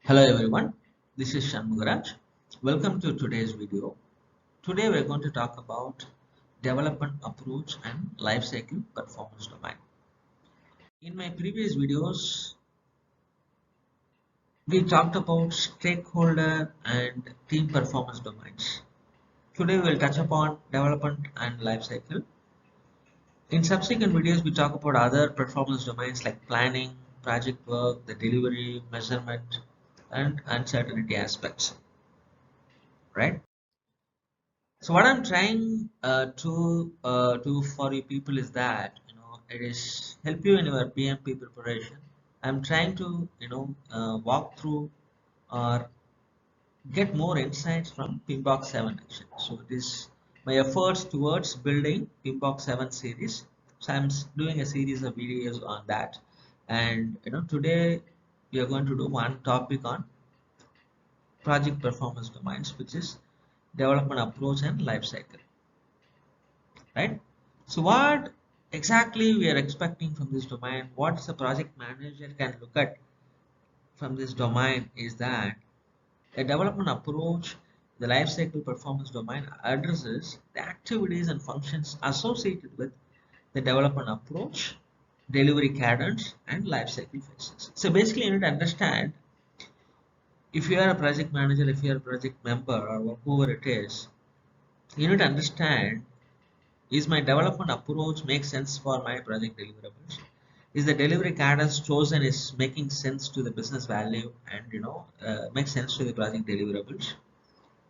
Hello everyone, this is Shanmugaraj. Welcome to today's video. Today we are going to talk about development approach and lifecycle performance domain. In my previous videos, we talked about stakeholder and team performance domains. Today we will touch upon development and lifecycle. In subsequent videos, we talk about other performance domains like planning, project work, the delivery, measurement, and uncertainty aspects. Right? So what I'm trying to do for you people is that it is help you in your PMP preparation. I'm trying to walk through or get more insights from PMBOK 7 action. So it is my efforts towards building PMBOK 7 series. So I'm doing a series of videos on that, and today we are going to do one topic on project performance domains, which is development approach and life cycle. Right? So what exactly we are expecting from this domain, what the project manager can look at from this domain is that a development approach, the life cycle performance domain addresses the activities and functions associated with the development approach, delivery cadence, and life cycle phases. So basically you need to understand, if you are a project manager, if you are a project member or whoever it is, you need to understand, is my development approach make sense for my project deliverables? Is the delivery cadence chosen is making sense to the business value and make sense to the project deliverables,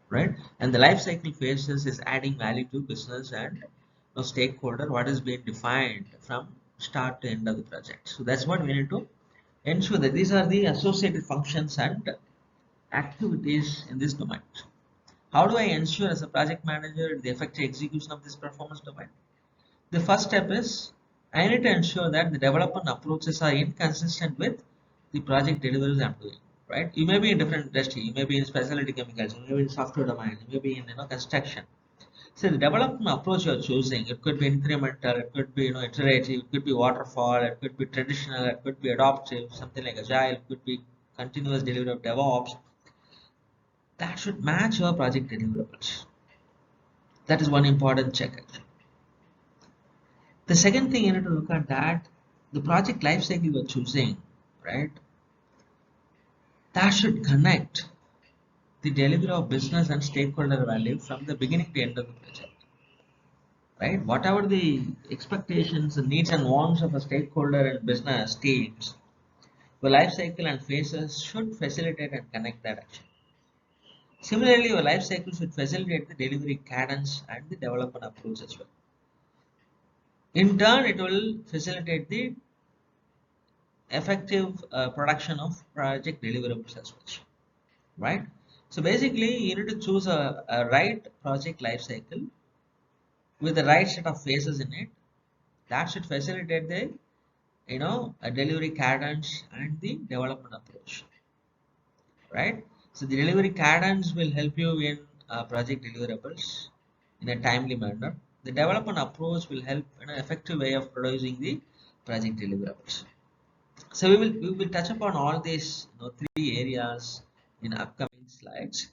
right? And the life cycle phases is adding value to business and stakeholder, what is being defined from start to end of the project. So that's what we need to ensure, that these are the associated functions and activities in this domain. How do I ensure as a project manager the effective execution of this performance domain? The first step is, I need to ensure that the development approaches are inconsistent with the project deliveries I'm doing. Right? You may be in different industry, you may be in specialty chemicals, you may be in software domain, you may be in construction. So the development approach you're choosing, it could be incremental, it could be iterative, it could be waterfall, it could be traditional, it could be adaptive, something like agile, it could be continuous delivery of DevOps. That should match your project deliverables. That is one important check actually. The second thing you need to look at, that the project lifecycle you're choosing, right? That should connect the delivery of business and stakeholder value from the beginning to end of the project, right? Whatever the expectations, the needs and wants of a stakeholder and business teams, the lifecycle and phases should facilitate and connect that action. Similarly, your lifecycle should facilitate the delivery cadence and the development approach as well. In turn, it will facilitate the effective production of project deliverables as well, right? So basically you need to choose a right project life cycle with the right set of phases in it that should facilitate the a delivery cadence and the development approach, right? So the delivery cadence will help you in project deliverables in a timely manner. The development approach will help in an effective way of producing the project deliverables. So we will touch upon all these three areas in upcoming slides.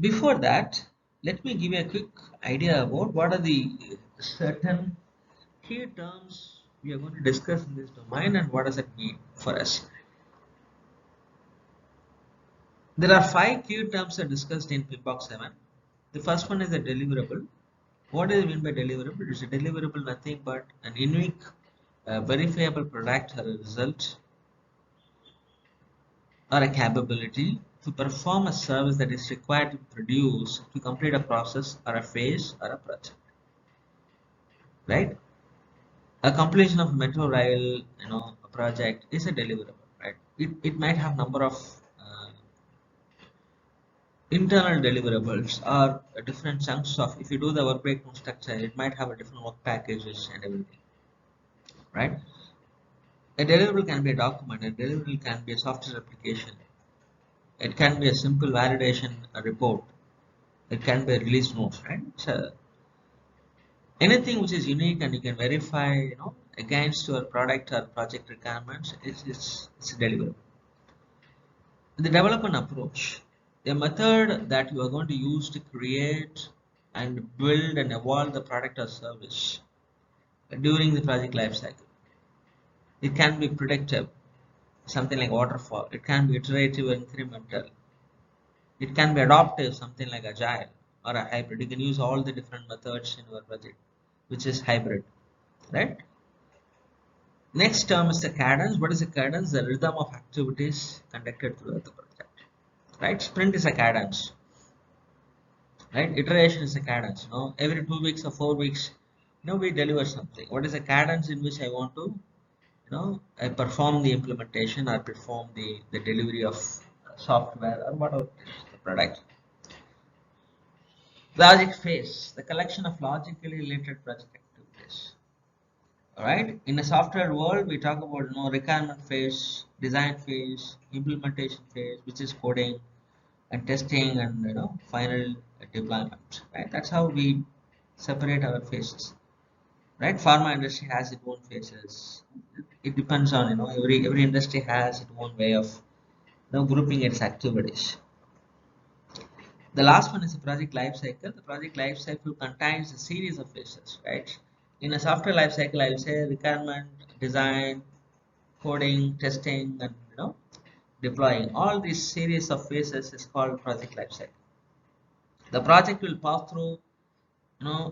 Before that, let me give you a quick idea about what are the certain key terms we are going to discuss in this domain and what does it mean for us. There are 5 key terms that are discussed in PMBOK 7. The first one is the deliverable. What do you mean by deliverable? It's a deliverable nothing but an unique, verifiable product or a result or a capability to perform a service that is required to produce, to complete a process or a phase or a project, right? A completion of metro rail a project is a deliverable, right? It might have number of internal deliverables or different chunks of, if you do the work breakdown structure, it might have a different work packages and everything, right? A deliverable can be a document, a deliverable can be a software application, it can be a simple validation, a report, it can be a release notes, right? So anything which is unique and you can verify against your product or project requirements, it's a deliverable. The development approach, a method that you are going to use to create and build and evolve the product or service during the project life cycle. It can be predictive, something like waterfall. It can be iterative and incremental. It can be adaptive, something like agile or a hybrid. You can use all the different methods in your project, which is hybrid, right? Next term is the cadence. What is a cadence? The rhythm of activities conducted throughout the project, right? Sprint is a cadence, right? Iteration is a cadence. Every 2 weeks or 4 weeks, we deliver something. What is a cadence in which I want to, I perform the implementation or perform the delivery of software or whatever the product. Logic phase, the collection of logically related project activities. Alright, in a software world, we talk about requirement phase, design phase, implementation phase, which is coding and testing and final deployment. Right, that's how we separate our phases. Right, pharma industry has its own phases. It depends on every industry has its own way of grouping its activities. The last one is the project life cycle. The project life cycle contains a series of phases, right? In a software life cycle, I will say requirement, design, coding, testing, and deploying. All these series of phases is called project life cycle. The project will pass through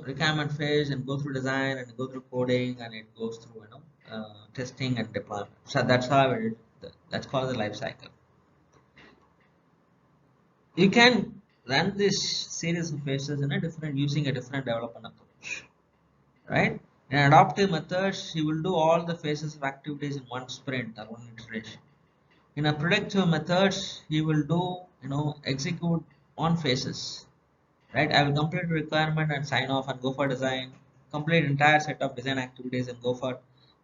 requirement phase and go through design and go through coding and it goes through testing and deployment. So that's how that's called the life cycle. You can run this series of phases using a different development approach, right? In adaptive methods, you will do all the phases of activities in one sprint or one iteration. In a predictive methods, you will do execute on phases, right? I will complete requirement and sign off and go for design, complete entire set of design activities and go for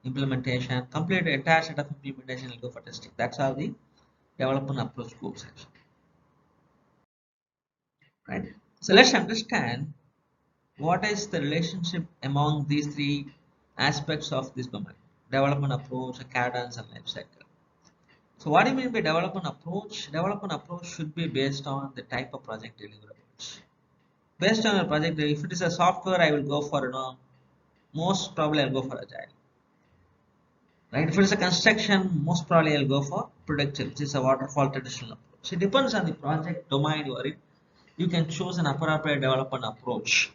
implementation, complete the entire set of implementation and go for testing. That's how the development approach goes actually. Right? So let's understand what is the relationship among these three aspects of this domain: development approach, cadence, and life cycle. So what do you mean by development approach? Development approach should be based on the type of project deliverables. Based on the project, if it is a software, I will go for most probably I'll go for agile. Right? If it is a construction, most probably I'll go for productive, which is a waterfall traditional approach. It depends on the project domain you are in. You can choose an appropriate development approach.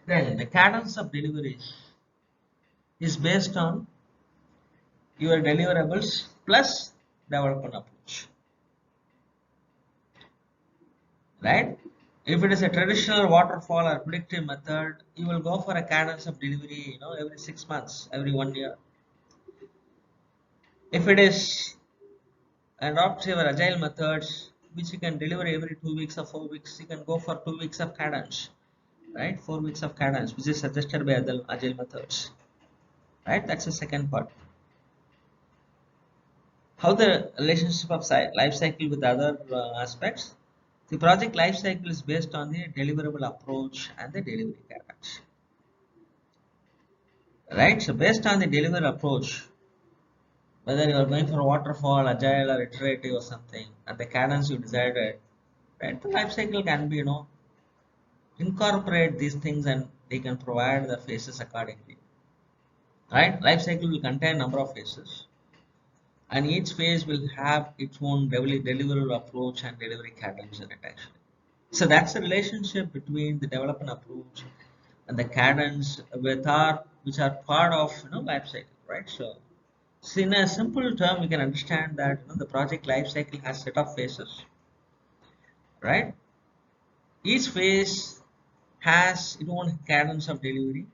Then the cadence of deliveries is based on your deliverables plus development approach. Right? If it is a traditional waterfall or predictive method, you will go for a cadence of delivery, every 6 months, every 1 year. If it is adaptive or agile methods, which you can deliver every 2 weeks or 4 weeks, you can go for 2 weeks of cadence, right? 4 weeks of cadence, which is suggested by other agile methods, right? That's the second part. How the relationship of life cycle with other aspects. The project life cycle is based on the deliverable approach and the delivery cadence, right? So based on the delivery approach, whether you are going for waterfall, agile, or iterative or something, and the cadence you decided, right? The life cycle can be, incorporate these things and they can provide the phases accordingly, right? Life cycle will contain number of phases, and each phase will have its own deliverable approach and delivery cadence in it actually. So that's the relationship between the development approach and the cadence which are part of life cycle, right? So in a simple term, we can understand that the project life cycle has set of phases, right? Each phase has its own cadence of delivery,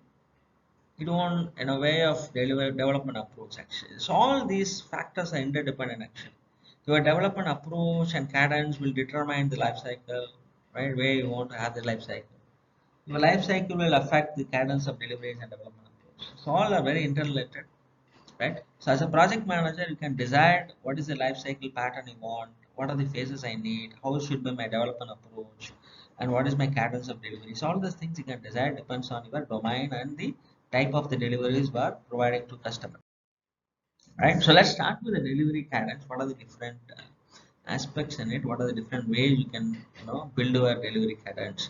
its own way of development approach actually. So all these factors are interdependent actually. Your development approach and cadence will determine the life cycle, right? Where you want to have the life cycle. Your life cycle will affect the cadence of deliveries and development approach. So all are very interrelated, right? So as a project manager, you can decide what is the life cycle pattern you want, what are the phases I need, how should be my development approach, and what is my cadence of delivery. So all those things you can decide depends on your domain and the type of the deliveries we are providing to customer. right? So let's start with the delivery cadence. What are the different aspects in it? What are the different ways you can build your delivery cadence?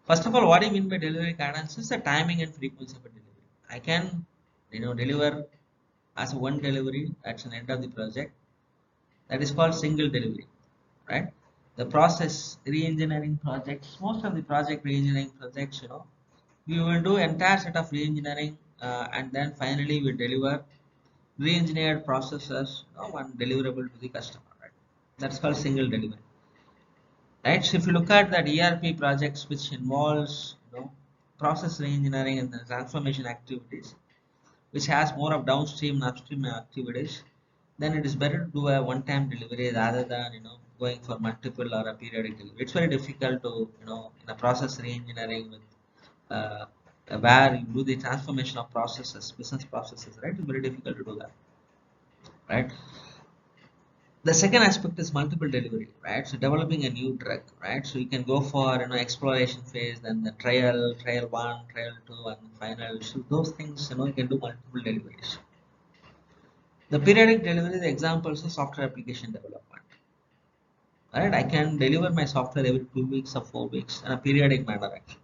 First of all, what do you mean by delivery cadence is the timing and frequency of a delivery. I can deliver as a one delivery at the end of the project. That is called single delivery, right? The process re-engineering projects, most of the project re-engineering projects, we will do entire set of re-engineering and then finally we deliver re-engineered processes, one deliverable to the customer, right? That's called single delivery, right? So if you look at that ERP projects which involves process re-engineering and the transformation activities, which has more of downstream and upstream activities, then it is better to do a one-time delivery rather than going for multiple or a periodic delivery. It's very difficult to in a process re-engineering with uh, where you do the transformation of processes, business processes, right? It's very difficult to do that, right? The second aspect is multiple delivery, right? So developing a new drug, right? So you can go for exploration phase, then the trial one, trial two, and final. So those things you can do multiple deliveries. The periodic delivery, the examples of software application development. Right? I can deliver my software every 2 weeks or 4 weeks in a periodic manner actually.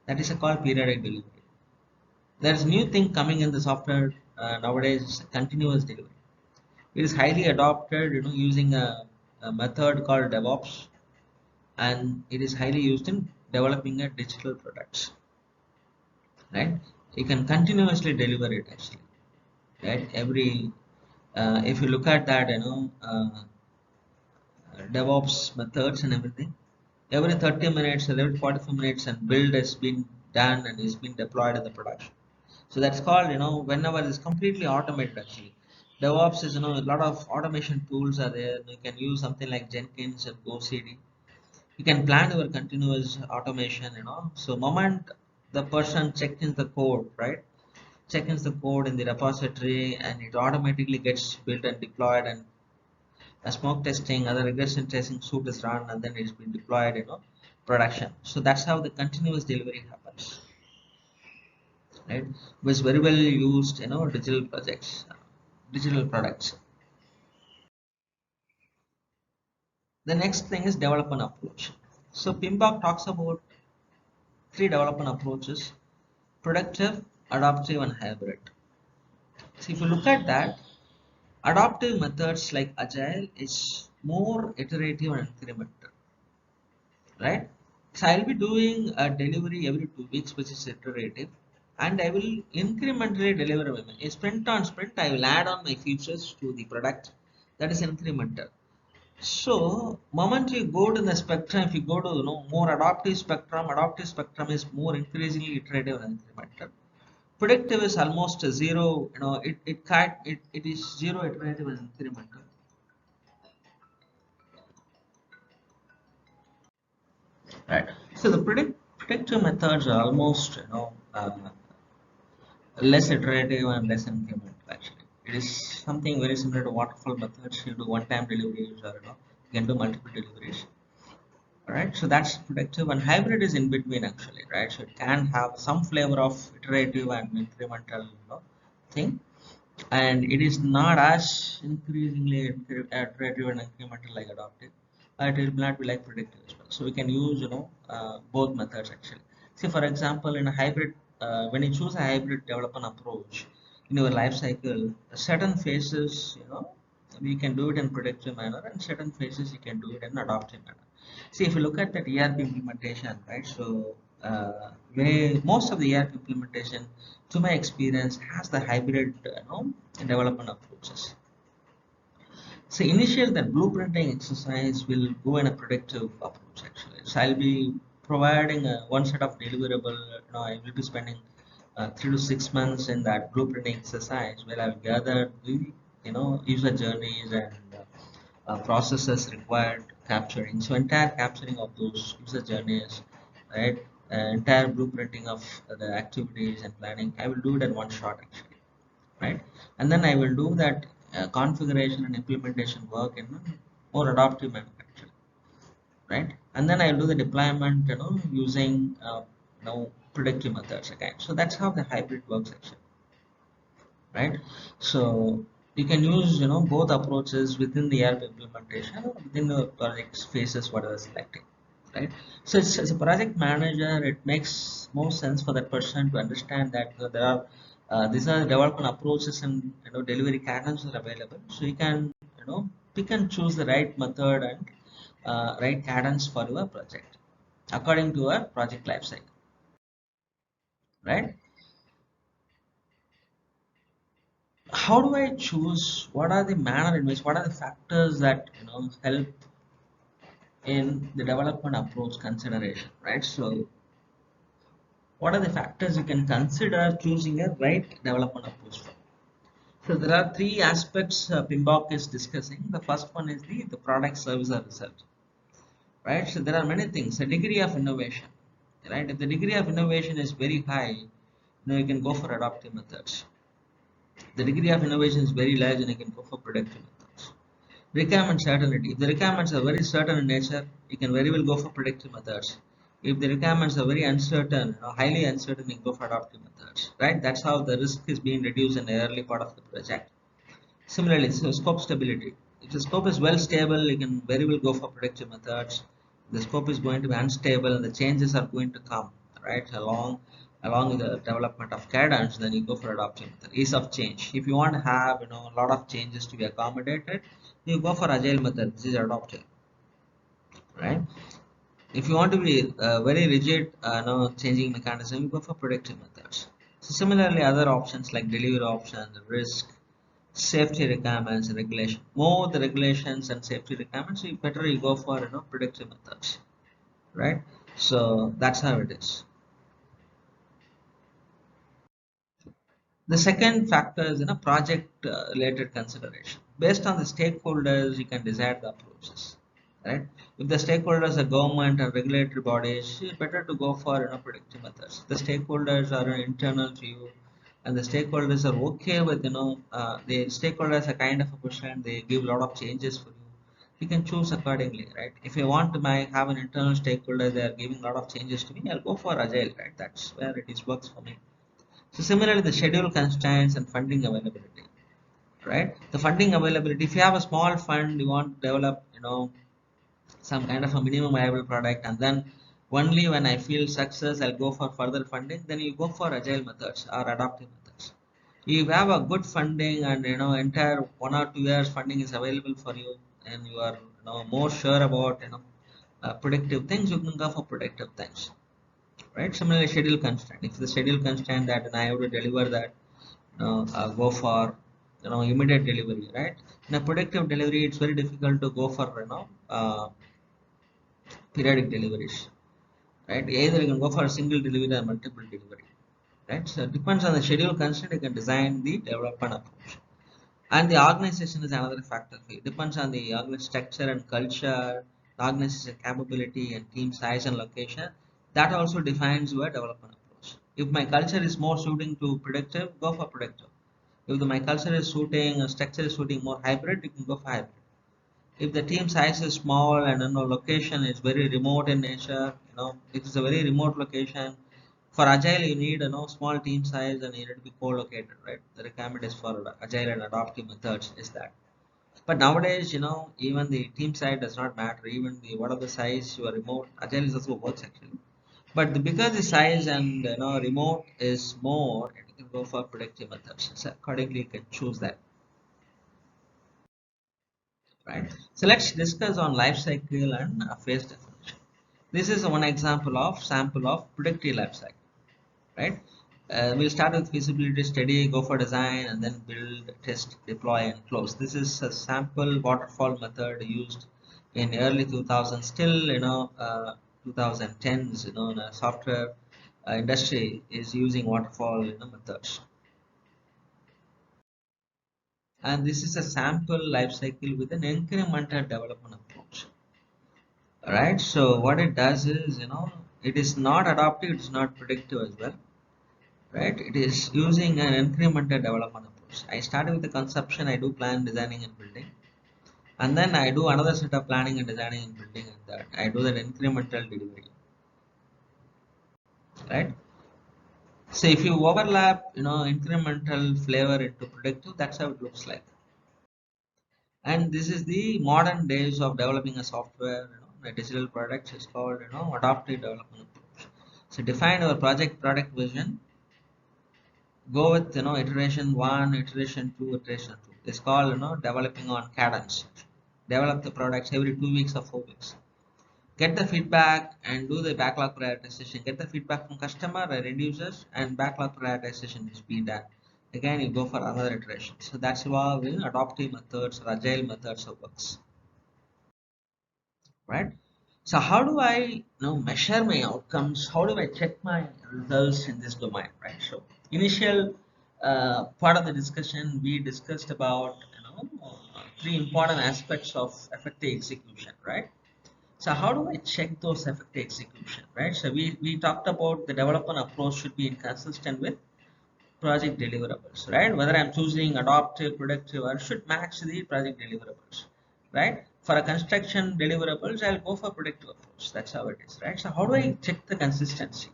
That is called periodic delivery. There is new thing coming in the software nowadays, continuous delivery. It is highly adopted, using a method called DevOps, and it is highly used in developing a digital products. Right? You can continuously deliver it actually. Right? If you look at that, DevOps methods and everything. Every 30 minutes or every 45 minutes, and build has been done and is being deployed in the production. So that's called, whenever it's completely automated actually. DevOps is, a lot of automation tools are there. You can use something like Jenkins and GoCD. You can plan your continuous automation, So moment the person checks in the code, right? Check in the code in the repository and it automatically gets built and deployed, and a smoke testing, other regression testing suite is run, and then it's been deployed, production. So that's how the continuous delivery happens, right? Was very well used, digital projects, digital products. The next thing is development approach. So PMBOK talks about three development approaches: productive, adaptive, and hybrid. So if you look at that, adaptive methods like agile is more iterative and incremental, right? So I'll be doing a delivery every 2 weeks, which is iterative, and I will incrementally deliver a sprint on sprint. I will add on my features to the product. That is incremental. So, moment you go to the spectrum, if you go to more adaptive spectrum is more increasingly iterative and incremental. Predictive is almost a zero. It is zero iterative and incremental. Right. So the predictive methods are almost less iterative and less incremental actually. It is something very similar to waterfall methods. You do one-time deliveries, or you can do multiple deliveries. Alright, so that's predictive, and hybrid is in between actually, right? So it can have some flavor of iterative and incremental, thing, and it is not as increasingly iterative and incremental like adaptive. It will not be like predictive as well. So we can use both methods actually. See, for example, in a hybrid, when you choose a hybrid development approach in your life cycle, certain phases, we can do it in predictive manner, and certain phases you can do it in adaptive manner. See, if you look at that ERP implementation, right? So most of the ERP implementation, to my experience, has the hybrid, development approaches. So initially, the blueprinting exercise will go in a predictive approach actually. So I'll be providing one set of deliverable. I will be spending 3 to 6 months in that blueprinting exercise where I'll gather the user journeys and processes required capturing. So entire capturing of those user journeys, right? Entire blueprinting of the activities and planning. I will do it in one shot actually, right? And then I will do that configuration and implementation work in a more adaptive manner actually, right? And then I will do the deployment, using predictive methods again. So that's how the hybrid works actually, right? So you can use both approaches within the ERP implementation or within the project phases whatever selecting, right? So as a project manager, it makes more sense for that person to understand that there are these are development approaches and delivery cadence are available, so you can pick and choose the right method and right cadence for your project according to a project life cycle, right? How do I choose what are the manner in which, what are the factors that help in the development approach consideration, right? So what are the factors you can consider choosing a right development approach for? So there are three aspects PMBOK is discussing. The first one is the product, service, or result, right? So there are many things. The degree of innovation, right? If the degree of innovation is very high, you can go for adaptive methods. The degree of innovation is very large, and you can go for predictive methods. Requirement certainty. If the requirements are very certain in nature, you can very well go for predictive methods. If the requirements are very uncertain, highly uncertain, you can go for adaptive methods. Right? That's how the risk is being reduced in the early part of the project. Similarly, so scope stability. If the scope is well stable, you can very well go for predictive methods. The scope is going to be unstable and the changes are going to come, right, along with the development of cadence, then you go for adoption method. Ease of change. If you want to have a lot of changes to be accommodated, you go for agile method. This is adopted, right? If you want to be very rigid, no changing mechanism, you go for predictive methods. So similarly, other options like delivery option, risk, safety requirements, regulation. More the regulations and safety requirements, you better you go for predictive methods, right? So that's how it is. The second factor is project related consideration. Based on the stakeholders, you can decide the approaches, right? If the stakeholders are government and regulatory bodies, it's better to go for predictive methods. The stakeholders are internal to you, and the stakeholders are okay with the stakeholders are kind of a person. They give a lot of changes for you. You can choose accordingly, right? If you want to have an internal stakeholder, they are giving a lot of changes to me. I'll go for agile, right? That's where it is works for me. So similarly, the schedule constraints and funding availability, right? The funding availability. If you have a small fund, you want to develop, some kind of a minimum viable product, and then only when I feel success, I'll go for further funding. Then you go for agile methods or adaptive methods. You have a good funding, and entire 1 or 2 years funding is available for you, and you are more sure about predictive things. You can go for predictive things, right? Similarly, schedule constraint. If the schedule constraint that and I have to deliver that, go for immediate delivery, right? In a predictive delivery, it's very difficult to go for periodic deliveries, right? Either you can go for a single delivery or multiple delivery, right? So it depends on the schedule constraint. You can design the development approach. And the organization is another factor. It depends on the organization structure and culture, the organization capability and team size and location. That also defines your development approach. If my culture is more suiting to predictive, go for predictive. If my culture is suiting, structure is suiting more hybrid, you can go for hybrid. If the team size is small and location is very remote in nature, if it's a very remote location, for agile you need small team size and you need to be co-located, right? The requirement is for agile and adaptive methods is that. But nowadays, even the team size does not matter. Even the what are the size you are remote, agile is also works actually. But because the size and remote is more, you can go for predictive methods. So accordingly, you can choose that, right? So let's discuss on life cycle and phase definition. This is one example of sample of predictive life cycle, right? We'll start with feasibility study, go for design, and then build, test, deploy, and close. This is a sample waterfall method used in early 2000s. Still, 2010s, the software industry is using waterfall methods. And this is a sample life cycle with an incremental development approach. Right, so what it does is, it is not adaptive, it's not predictive as well, right? It is using an incremental development approach. I start with the conception, I do plan, designing, and building, and then I do another set of planning and designing and building, and that I do that incremental delivery, right? So if you overlap, incremental flavor into predictive, that's how it looks like. And this is the modern days of developing a software, a digital product is called, adaptive development approach. So define our product vision, go with, iteration one, iteration two, iteration two. It's called, developing on cadence. Develop the products every 2 weeks or 4 weeks. Get the feedback and do the backlog prioritization. Get the feedback from customer and end users, and backlog prioritization is being done. Again, you go for another iteration. So that's why we adaptive methods or agile methods of works, right? So how do I, measure my outcomes? How do I check my results in this domain, right? So initial part of the discussion, we discussed about, three important aspects of effective execution, right? So how do I check those effective execution, right? So we talked about the development approach should be inconsistent with project deliverables, right? Whether I'm choosing adaptive, productive, or should match the project deliverables, right? For a construction deliverables, I'll go for predictive approach. That's how it is, right? So how do I check the consistency,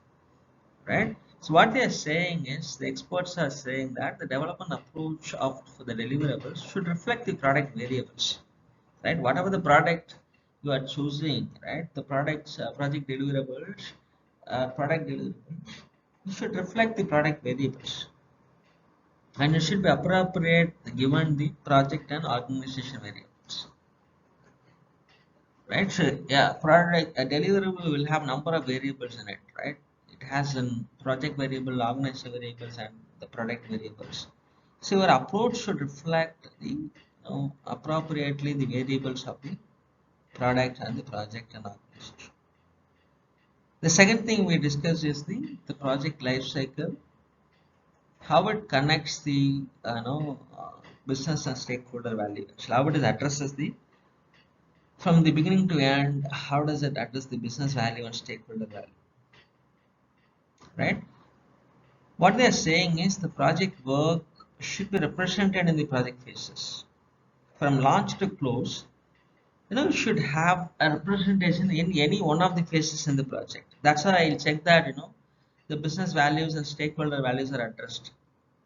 right? So what they are saying is the experts are saying that the development approach of for the deliverables should reflect the product variables, right? Whatever the product you are choosing, right? The products, project deliverables, product deliverables, you should reflect the product variables, and it should be appropriate given the project and organization variables, right? So yeah, product a deliverable will have number of variables in it, right? It has a project variable, organization variables, and the product variables. So your approach should reflect the, appropriately the variables of the product and the project and organization. The second thing we discussed is the project life cycle, how it connects the, business and stakeholder value. So how it is addresses the from the beginning to end, how does it address the business value and stakeholder value, right? What they are saying is the project work should be represented in the project phases from launch to close. You should have a representation in any one of the phases in the project. That's why I'll check that, the business values and stakeholder values are addressed,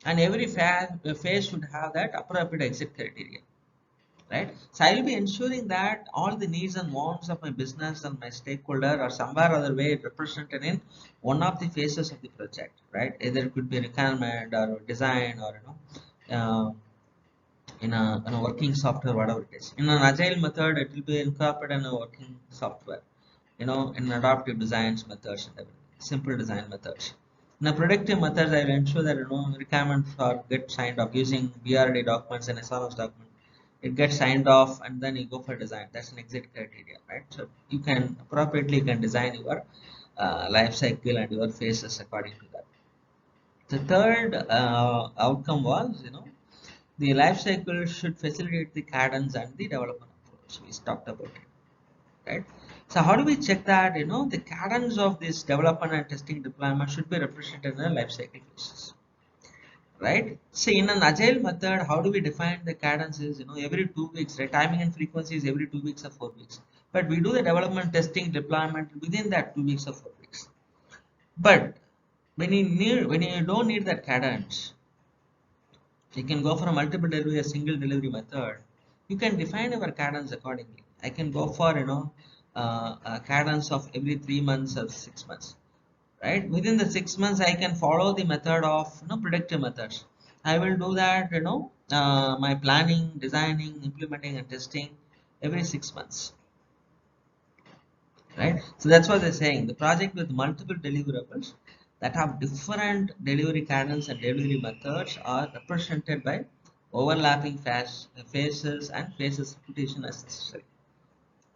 and every phase should have that appropriate exit criteria, right? So I will be ensuring that all the needs and wants of my business and my stakeholder are somewhere or other way represented in one of the phases of the project, right? Either it could be requirement or design, or uh, in a working software, whatever it is. In an agile method, it will be incorporated in a working software, in adaptive designs methods and everything, simple design methods. In a predictive methods, I will ensure that, requirements are get signed off using BRD documents and SRS document. It gets signed off, and then you go for design. That's an exit criteria, right? So you can appropriately design your life cycle and your phases according to that. The third outcome was, the life cycle should facilitate the cadence and the development approach. We talked about it, right? So how do we check that, the cadence of this development and testing deployment should be represented in the life cycle phases, right? So in an agile method, how do we define the cadences? Every 2 weeks, right? Timing and frequency is every 2 weeks or 4 weeks. But we do the development, testing, deployment within that 2 weeks or 4 weeks. But when you don't need that cadence, you can go for a multiple delivery, a single delivery method. You can define your cadence accordingly. I can go for, a cadence of every 3 months or 6 months, right? Within the 6 months, I can follow the method of, predictive methods. I will do that, my planning, designing, implementing, and testing every 6 months, right? So that's what they're saying. The project with multiple deliverables that have different delivery cadence and delivery methods are represented by overlapping phases and phases repetition as necessary,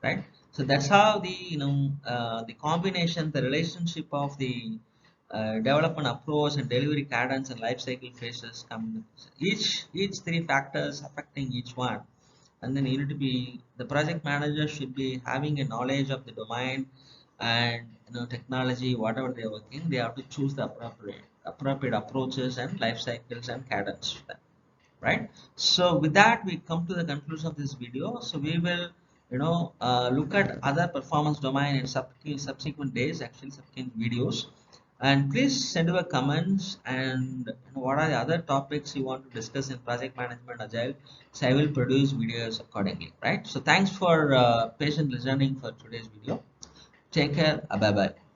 right? So that's how the, the combination, the relationship of the development approach and delivery cadence and life cycle phases come. Each three factors affecting each one, and then you need to be the project manager should be having a knowledge of the domain and, technology, whatever they are working. They have to choose the appropriate approaches and life cycles and cadence to them, right? So with that, we come to the conclusion of this video. So we will, look at other performance domain in subsequent days, actually subsequent videos. And please send your comments and what are the other topics you want to discuss in project management agile, so I will produce videos accordingly, right? So thanks for patient listening for today's video. Take care. Bye bye.